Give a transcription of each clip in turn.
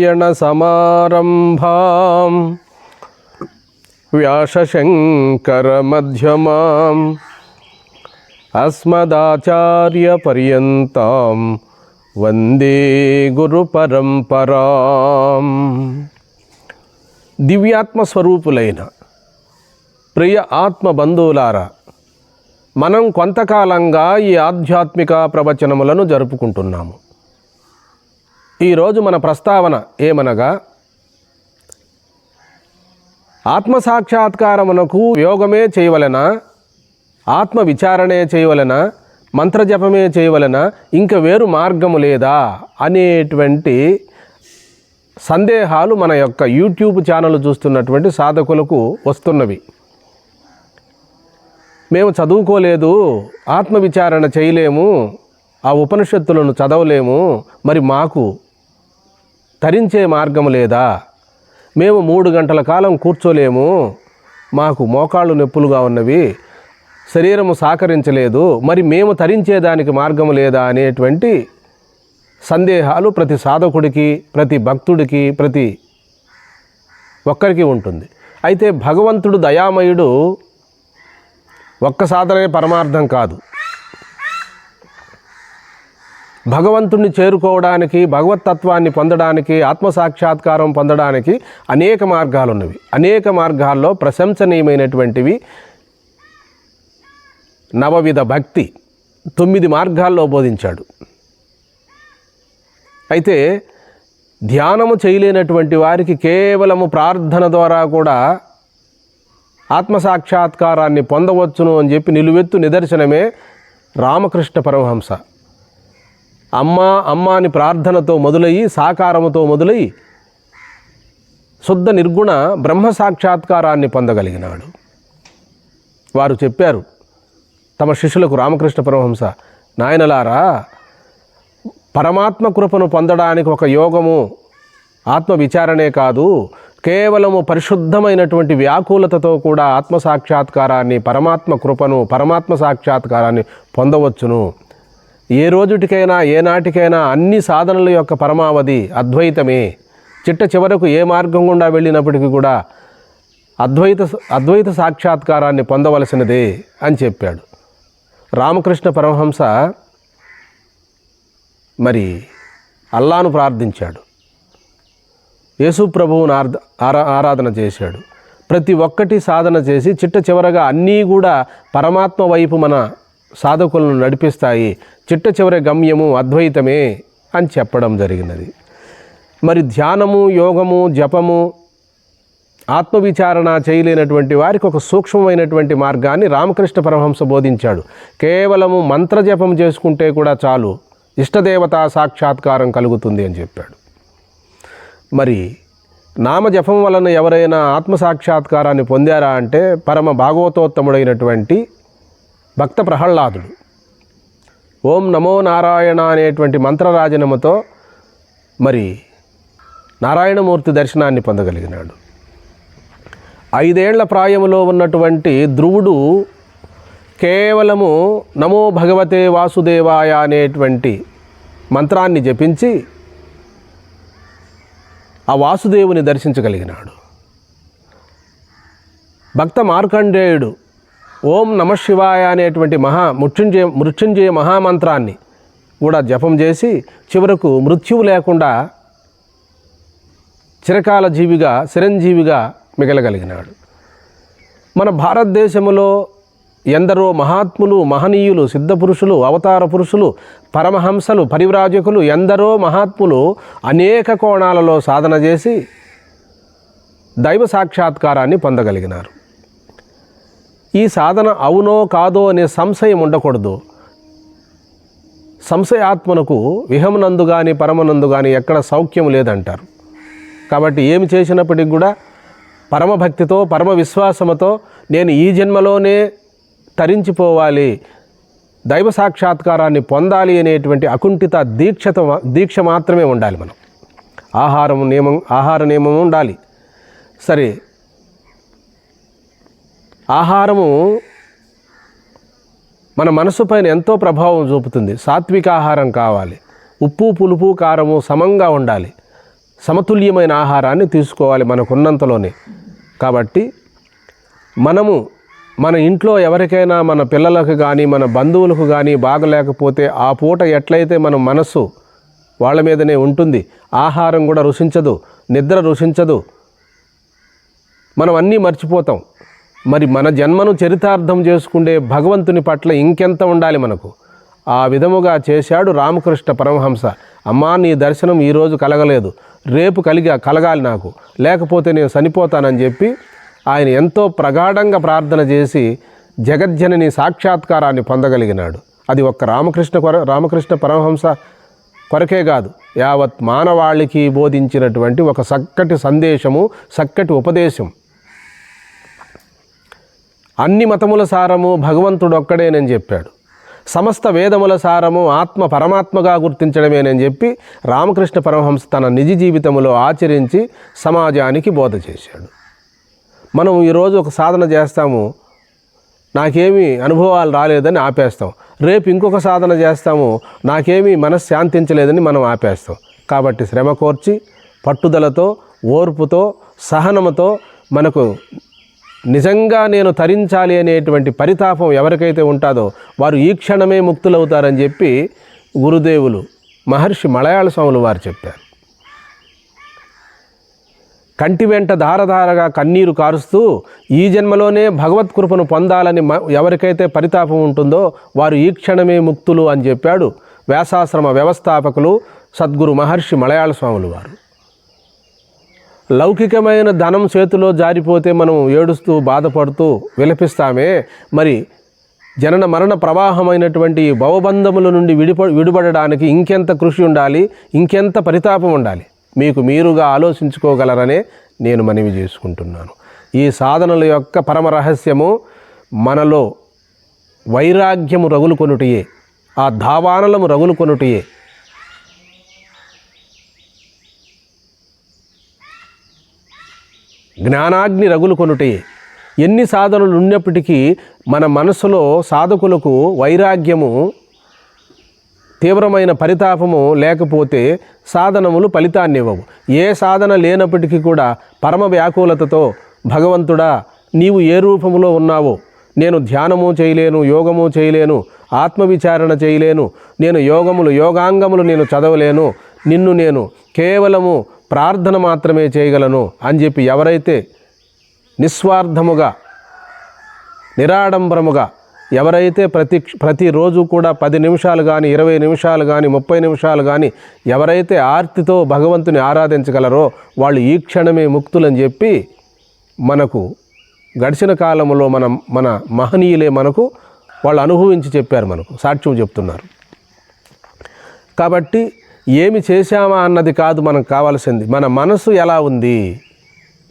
नारायणसमारम्भां व्यासशङ्करमध्यमाम् अस्मदाचार्यपर्यन्तां వందే గురు పరంపరాం. దివ్యాత్మ స్వరూపులైన ప్రియ ఆత్మ బంధువులారా, మనం కొంతకాలంగా ఈ ఆధ్యాత్మిక ప్రవచనములను జరుపుకుంటున్నాము. ఈరోజు మన ప్రస్తావన ఏమనగా, ఆత్మసాక్షాత్కారమునకు యోగమే చేయవలెనా, ఆత్మ విచారణే చేయవలెనా, మంత్రజపమే చేయవలెనా, ఇంక వేరు మార్గము లేదా అనేటువంటి సందేహాలు మన యొక్క యూట్యూబ్ ఛానల్ చూస్తున్నటువంటి సాధకులకు వస్తున్నవి. మేము చదువుకోలేదు, ఆత్మవిచారణ చేయలేము, ఆ ఉపనిషత్తులను చదవలేము, మరి మాకు తరించే మార్గము లేదా, మేము 3 గంటల కాలం కూర్చోలేము, మాకు మోకాళ్ళు నొప్పులుగా ఉన్నవి, శరీరము సహకరించలేదు, మరి మేము తరించేదానికి మార్గము లేదా అనేటువంటి సందేహాలు ప్రతి సాధకుడికి, ప్రతి భక్తుడికి, ప్రతి ఒక్కరికి ఉంటుంది. అయితే భగవంతుడు దయామయుడు. ఒక్క సాధనే పరమార్థం కాదు. భగవంతుణ్ణి చేరుకోవడానికి, భగవత్తత్వాన్ని పొందడానికి, ఆత్మసాక్షాత్కారం పొందడానికి అనేక మార్గాలు ఉన్నవి. అనేక మార్గాల్లో ప్రశంసనీయమైనటువంటివి నవవిధ భక్తి 9 మార్గాల్లో బోధించాడు. అయితే ధ్యానము చేయలేనటువంటి వారికి కేవలము ప్రార్థన ద్వారా కూడా ఆత్మసాక్షాత్కారాన్ని పొందవచ్చును అని చెప్పి నిలువెత్తు నిదర్శనమే రామకృష్ణ పరమహంస. అమ్మా అని ప్రార్థనతో మొదలయ్యి, సాకారముతో మొదలయ్యి శుద్ధ నిర్గుణ బ్రహ్మ సాక్షాత్కారాన్ని పొందగలిగినాడు. వారు చెప్పారు తమ శిష్యులకు, రామకృష్ణ పరమహంస, నాయనలారా, పరమాత్మ కృపను పొందడానికి ఒక యోగము, ఆత్మ విచారణే కాదు, కేవలము పరిశుద్ధమైనటువంటి వ్యాకులతతో కూడా ఆత్మసాక్షాత్కారాన్ని, పరమాత్మ కృపను, పరమాత్మ సాక్షాత్కారాన్ని పొందవచ్చును. ఏ రోజుటికైనా, ఏనాటికైనా అన్ని సాధనల యొక్క పరమావధి అద్వైతమే. చిట్ట చివరకు ఏ మార్గం గుండా వెళ్ళినప్పటికీ కూడా అద్వైత సాక్షాత్కారాన్ని పొందవలసినదే అని చెప్పాడు. రామకృష్ణ పరమహంస మరి అల్లాను ప్రార్థించాడు, యేసు ప్రభువును ఆరాధన చేశాడు. ప్రతి ఒక్కటి సాధన చేసి చిట్ట చివరగా అన్నీ కూడా పరమాత్మ వైపు మన సాధకులను నడిపిస్తాయి. చిట్ట చివరి గమ్యము అద్వైతమే అని చెప్పడం జరిగినది. మరి ధ్యానము, యోగము, జపము, ఆత్మవిచారణ చేయలేనటువంటి వారికి ఒక సూక్ష్మమైనటువంటి మార్గాన్ని రామకృష్ణ పరమహంస బోధించాడు. కేవలము మంత్రజపం చేసుకుంటే కూడా చాలు, ఇష్టదేవతా సాక్షాత్కారం కలుగుతుంది అని చెప్పాడు. మరి నామజపం వలన ఎవరైనా ఆత్మసాక్షాత్కారాన్ని పొందారా అంటే పరమ భాగవతోత్తముడైనటువంటి భక్త ప్రహ్లాదుడు ఓం నమో నారాయణ అనేటువంటి మంత్రరాజనముతో మరి నారాయణమూర్తి దర్శనాన్ని పొందగలిగినాడు. 5 ఏళ్ల ప్రాయములో ఉన్నటువంటి ధ్రువుడు కేవలము నమో భగవతే వాసుదేవాయ అనేటువంటి మంత్రాన్ని జపించి ఆ వాసుదేవుని దర్శించగలిగినాడు. భక్త మార్కండేయుడు ఓం నమశివాయ అనేటువంటి మృత్యుంజయ మహామంత్రాన్ని కూడా జపం చేసి చివరకు మృత్యువు లేకుండా చిరకాల జీవిగా, చిరంజీవిగా మిగలగలిగినాడు. మన భారతదేశంలో ఎందరో మహాత్ములు, మహనీయులు, సిద్ధపురుషులు, అవతార పురుషులు, పరమహంసలు, పరివ్రాజకులు, ఎందరో మహాత్ములు అనేక కోణాలలో సాధన చేసి దైవ సాక్షాత్కారాన్ని పొందగలిగినారు. ఈ సాధన అవునో కాదో అనే సంశయం ఉండకూడదు. సంశయాత్మనకు విహమనందు కానీ పరమనందు కానీ ఎక్కడ సౌఖ్యం లేదంటారు. కాబట్టి ఏమి చేసినప్పటికి కూడా పరమభక్తితో, పరమ విశ్వాసముతో నేను ఈ జన్మలోనే తరించిపోవాలి, దైవ సాక్షాత్కారాన్ని పొందాలి అనేటువంటి అకుంఠిత దీక్ష మాత్రమే ఉండాలి. మనం ఆహార నియమం ఉండాలి. సరే, ఆహారము మన మనసు పైన ఎంతో ప్రభావం చూపుతుంది. సాత్విక ఆహారం కావాలి. ఉప్పు, పులుపు, కారము సమంగా ఉండాలి. సమతుల్యమైన ఆహారాన్ని తీసుకోవాలి మనకున్నంతలోనే. కాబట్టి మనము మన ఇంట్లో ఎవరికైనా, మన పిల్లలకు కానీ మన బంధువులకు కానీ బాగలేకపోతే ఆ పూట ఎట్లయితే మన మనస్సు వాళ్ళ మీదనే ఉంటుంది, ఆహారం కూడా రుచించదు, నిద్ర రుచించదు, మనం అన్నీ మర్చిపోతాం. మరి మన జన్మను చరితార్థం చేసుకుంటే భగవంతుని పట్ల ఇంకెంత ఉండాలి మనకు. ఆ విధముగా చేశాడు రామకృష్ణ పరమహంస. అమ్మా, నీ దర్శనం ఈరోజు కలగలేదు, రేపు కలగాలి నాకు, లేకపోతే నేను చనిపోతానని చెప్పి ఆయన ఎంతో ప్రగాఢంగా ప్రార్థన చేసి జగజ్జనని సాక్షాత్కారాన్ని పొందగలిగినాడు. అది ఒక్క రామకృష్ణ పరమహంస కొరకే కాదు, యావత్ మానవాళికి బోధించినటువంటి ఒక చక్కటి సందేశము, చక్కటి ఉపదేశం. అన్ని మతముల సారము భగవంతుడు ఒక్కడేనని చెప్పాడు. సమస్త వేదముల సారము ఆత్మ పరమాత్మగా గుర్తించడమేనని చెప్పి రామకృష్ణ పరమహంస తన నిజ జీవితంలో ఆచరించి సమాజానికి బోధ చేశాడు. మనం ఈరోజు ఒక సాధన చేస్తాము, నాకేమీ అనుభవాలు రాలేదని ఆపేస్తాం. రేపు ఇంకొక సాధన చేస్తాము, నాకేమీ మనసు శాంతించలేదని మనం ఆపేస్తాం. కాబట్టి శ్రమ కోర్చి పట్టుదలతో, ఓర్పుతో, సహనముతో మనకు నిజంగా నేను తరించాలి అనేటువంటి పరితాపం ఎవరికైతే ఉంటుందో వారు ఈ క్షణమే ముక్తులవుతారని చెప్పి గురుదేవులు మహర్షి మలయాళ స్వాములు వారు చెప్పారు. కంటి వెంట ధారధారగా కన్నీరు కారుస్తూ ఈ జన్మలోనే భగవత్ కృపను పొందాలని ఎవరికైతే పరితాపం ఉంటుందో వారు ఈ క్షణమే ముక్తులు అని చెప్పాడు వ్యాసాశ్రమ వ్యవస్థాపకులు సద్గురు మహర్షి మలయాళ స్వాములు వారు. లౌకికమైన ధనం చేతిలో జారిపోతే మనం ఏడుస్తూ బాధపడుతూ విలపిస్తామే, మరి జనన మరణ ప్రవాహమైనటువంటి భవబంధముల నుండి విడిపడడానికి ఇంకెంత కృషి ఉండాలి, ఇంకెంత పరితాపం ఉండాలి, మీకు మీరుగా ఆలోచించుకోగలరనే నేను మనవి చేసుకుంటున్నాను. ఈ సాధనల యొక్క పరమ రహస్యము మనలో వైరాగ్యము రగులుకొనుటయే, ఆ ధావానలము రగులుకొనుటయే. జ్ఞానాగ్ని రగులుకొనుటే. ఎన్ని సాధనలు ఉన్నప్పటికీ మన మనసులో సాధకులకు వైరాగ్యము, తీవ్రమైన పరితాపము లేకపోతే సాధనములు ఫలితాన్ని ఇవ్వవు. ఏ సాధన లేనప్పటికీ కూడా పరమ వ్యాకులతతో భగవంతుడా నీవు ఏ రూపములో ఉన్నావో, నేను ధ్యానము చేయలేను, యోగము చేయలేను, ఆత్మవిచారణ చేయలేను, నేను యోగాంగములు నేను చదవలేను, నిన్ను నేను కేవలము ప్రార్థన మాత్రమే చేయగలను అని చెప్పి ఎవరైతే నిస్వార్థముగా, నిరాడంబరముగా ఎవరైతే ప్రతిరోజు కూడా 10 నిమిషాలు కానీ, 20 నిమిషాలు కానీ, 30 నిమిషాలు కానీ ఎవరైతే ఆర్తితో భగవంతుని ఆరాధించగలరో వాళ్ళు ఈ క్షణమే ముక్తులని చెప్పి మనకు గడిచిన కాలంలో మన మహనీయులే మనకు వాళ్ళు అనుభవించి చెప్పారు, మనకు సాక్ష్యం చెప్తున్నారు. కాబట్టి ఏమి చేశామా అన్నది కాదు మనకు కావాల్సింది, మన మనసు ఎలా ఉంది,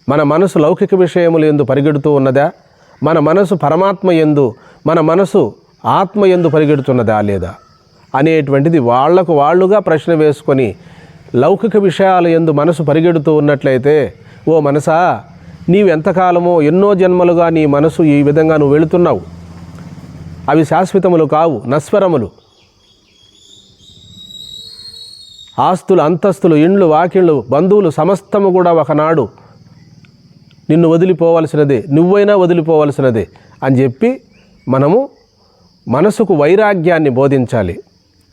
మన మనసు లౌకిక విషయములు ఎందు పరిగెడుతూ ఉన్నదా, మన మనసు పరమాత్మ ఎందు, మన మనసు ఆత్మ ఎందు పరిగెడుతున్నదా లేదా అనేటువంటిది వాళ్ళుగా ప్రశ్న వేసుకొని లౌకిక విషయాల ఎందు మనసు పరిగెడుతూ ఉన్నట్లయితే, ఓ మనసా నీవెంతకాలమో ఎన్నో జన్మలుగా నీ మనసు ఈ విధంగా నువ్వు వెళుతున్నావు, అవి శాశ్వతములు కావు, నశ్వరములు. ఆస్తులు, అంతస్తులు, ఇండ్లు, వాకిళ్ళు, బంధువులు సమస్తము కూడా ఒకనాడు నిన్ను వదిలిపోవలసినదే, నువ్వైనా వదిలిపోవలసినదే అని చెప్పి మనము మనసుకు వైరాగ్యాన్ని బోధించాలి.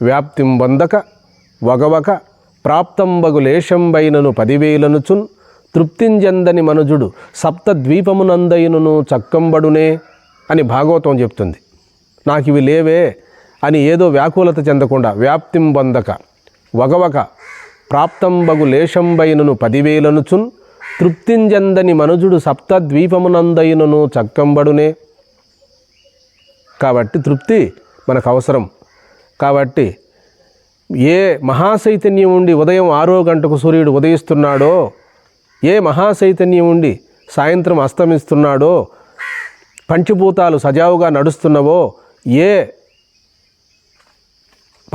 వ్యాప్తిం వందక వగవక ప్రాప్తంబగు లేశంబైనను 10,000 తృప్తింజందని మనుజుడు సప్తద్వీపమునందైనను చక్కంబడునే అని భాగవతం చెప్తుంది. నాకు ఇవి లేవే అని ఏదో వ్యాకులత చెందకుండా వ్యాప్తిం వందక వగవక ప్రాప్తంబగు లేశంబైనను 10,000 తృప్తింజందని మనుజుడు సప్తద్వీపమునందైనను చక్కంబడునే. కాబట్టి తృప్తి మనకు అవసరం. కాబట్టి ఏ మహాచైతన్యం ఉండి ఉదయం 6 గంటకు సూర్యుడు ఉదయిస్తున్నాడో, ఏ మహాచైతన్యం ఉండి సాయంత్రం అస్తమిస్తున్నాడో, పంచభూతాలు సజావుగా నడుస్తున్నవో, ఏ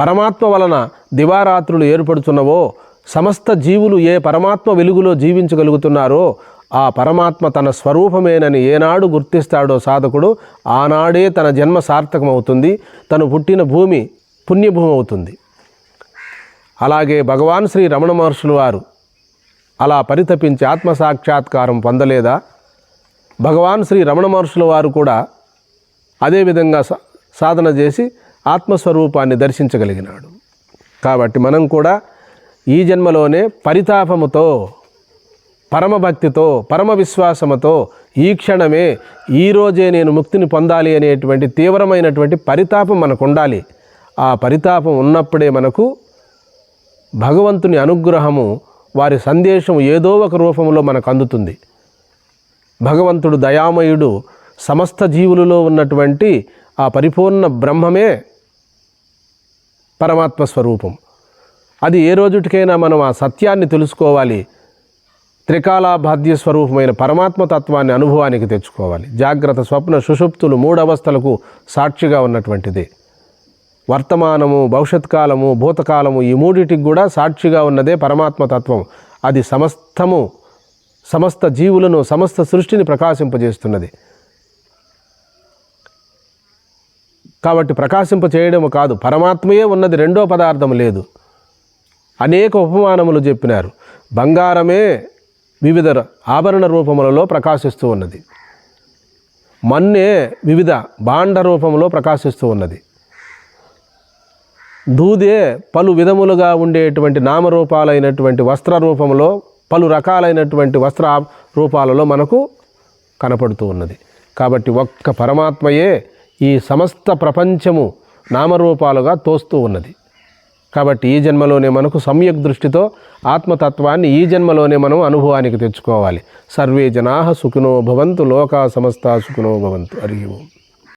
పరమాత్మ వలన దివారాత్రులు ఏర్పడుతున్నవో, సమస్త జీవులు ఏ పరమాత్మ వెలుగులో జీవించగలుగుతున్నారో ఆ పరమాత్మ తన స్వరూపమేనని ఏనాడు గుర్తిస్తాడో సాధకుడు, ఆనాడే తన జన్మ సార్థకమవుతుంది, తను పుట్టిన భూమి పుణ్యభూమి అవుతుంది. అలాగే భగవాన్ శ్రీ రమణ మహర్షులు వారు అలా పరితపించి ఆత్మసాక్షాత్కారం పొందలేదా? భగవాన్ శ్రీ రమణ మహర్షుల వారు కూడా అదేవిధంగా సాధన చేసి ఆత్మస్వరూపాన్ని దర్శించగలిగినాడు. కాబట్టి మనం కూడా ఈ జన్మలోనే పరితాపముతో, పరమభక్తితో, పరమ విశ్వాసముతో ఈ క్షణమే, ఈరోజే నేను ముక్తిని పొందాలి అనేటువంటి తీవ్రమైనటువంటి పరితాపం మనకు ఉండాలి. ఆ పరితాపం ఉన్నప్పుడే మనకు భగవంతుని అనుగ్రహము, వారి సందేశం ఏదో ఒక రూపంలో మనకు అందుతుంది. భగవంతుడు దయామయుడు, సమస్త జీవులలో ఉన్నటువంటి ఆ పరిపూర్ణ బ్రహ్మమే పరమాత్మ స్వరూపం. అది ఏ రోజుటికైనా మనం ఆ సత్యాన్ని తెలుసుకోవాలి. త్రికాలాబాధ్య స్వరూపమైన పరమాత్మ తత్వాన్ని అనుభవానికి తెచ్చుకోవాలి. జాగ్రత్త, స్వప్న, సుషుప్తులు 3 అవస్థలకు సాక్షిగా ఉన్నటువంటిది. వర్తమానము, భవిష్యత్ కాలము, భూతకాలము, ఈ 3టికి కూడా సాక్షిగా ఉన్నదే పరమాత్మ తత్వం. అది సమస్త జీవులను, సమస్త సృష్టిని ప్రకాశింపజేస్తున్నది. కాబట్టి ప్రకాశింప చేయడం కాదు, పరమాత్మయే ఉన్నది, రెండో పదార్థం లేదు. అనేక ఉపమానములు చెప్పినారు. బంగారమే వివిధ ఆభరణ రూపములలో ప్రకాశిస్తూ ఉన్నది. మన్నే వివిధ భాండ రూపంలో ప్రకాశిస్తూ ఉన్నది. దూదే పలు విధములుగా ఉండేటువంటి నామరూపాలైనటువంటి వస్త్ర రూపంలో, పలు రకాలైనటువంటి వస్త్ర రూపాలలో మనకు కనపడుతూ ఉన్నది. కాబట్టి ఒక్క పరమాత్మయే ఈ సమస్త ప్రపంచము నామరూపాలుగా తోస్తూ ఉన్నది. కాబట్టి ఈ జన్మలోనే మనకు సమ్యక్ దృష్టితో ఆత్మతత్వాన్ని ఈ జన్మలోనే మనం అనుభవానికి తెచ్చుకోవాలి. సర్వే జనాః సుఖినో భవంతు, లోకా సమస్తా సుఖినో భవంతు. హరి ఓం.